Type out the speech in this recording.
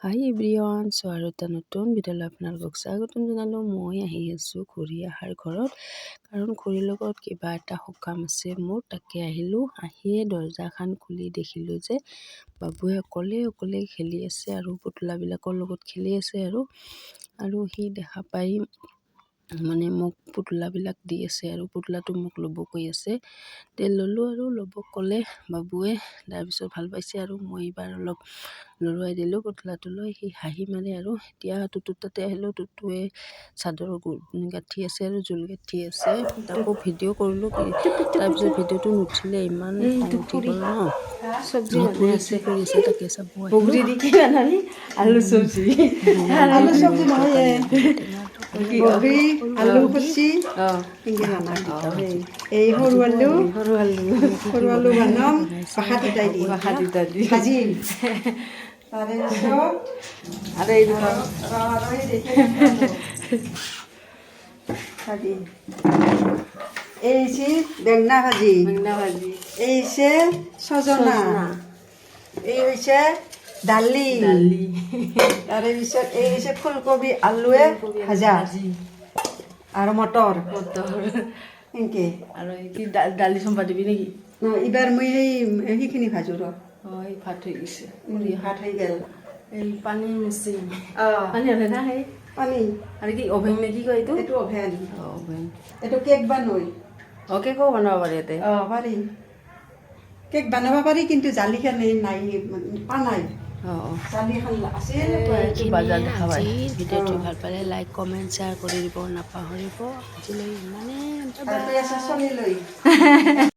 হাই everyone, চ' আৰু এটা নতুন ভিডিঅ'লৈ আপোনালোকক স্বাগতম জনালোঁ। মই আহি আছোঁ খুৰী অহাৰ ঘৰত, কাৰণ খুৰীৰ লগত কিবা এটা সকাম আছে মোৰ, তাকে আহিলোঁ। আহিয়ে দৰ্জাখন খুলি দেখিলোঁ যে বাবুৱে অকলে খেলি আছে আৰু পুতলাবিলাকৰ লগত খেলি আছে আৰু সি দেখা পাই মানে মোক পুতলাবিলাক দি আছে আৰু পুতলাটো মোক ল'ব কৈ আছে। তে ল'লোঁ আৰু ল'ব ক'লে বাবুৱে, তাৰপিছত ভাল পাইছে আৰু মই এইবাৰ অলপ লৰুৱাই দিলোঁ পুতলাটো লৈ। সি হাঁহি মাৰে আৰু এতিয়া টুটু তাতে আহিলোঁ। টুটুৱে চাদৰ গাঁঠি আছে আৰু জোল গাঁঠি আছে, তাকো ভিডিঅ' কৰিলোঁ। তাৰপিছত ভিডিঅ'টো নুঠিলে, ইমান খং উঠি গ'ল ন। চব্জি খুৰী কি কৰি আছে তাকে চাব বগৰী দি কি বনালি? আলু চব্জি নহয়, বগৰী আলু কচি এই সৰু আলু বনাম ভাজি তাৰে আৰু এই ভাজি এই বেঙনা ভাজি এই ছজনা এই হৈছে দালি তাৰে পিছত এই হৈছে ফুলকবি আলুৱে ভাজা আৰু মটৰ এনেকে। আৰু কি দালি চম্পা দিবি নেকি? এইবাৰ মই সেইখিনি ভাজো ৰ। এই ভাত হৈ গৈছে, ভাত হৈ গ'ল। এই পানী মিচিং পানী হ'লে না সেই পানী আৰু কি অভেন নে কি কয় এইটো? এইটো অভেন। অভেন এইটো কেক বনাই। কেকো বনাব পাৰি ইয়াতে? পাৰি, কেক বনাব পাৰি, কিন্তু জালিখন নাই, পা নাই। ভিডিঅ'টো ভাল পালে লাইক কমেণ্ট শ্বেয়াৰ কৰি দিব নাপাহৰিব। আজিলৈ ইমানে চলি লৈ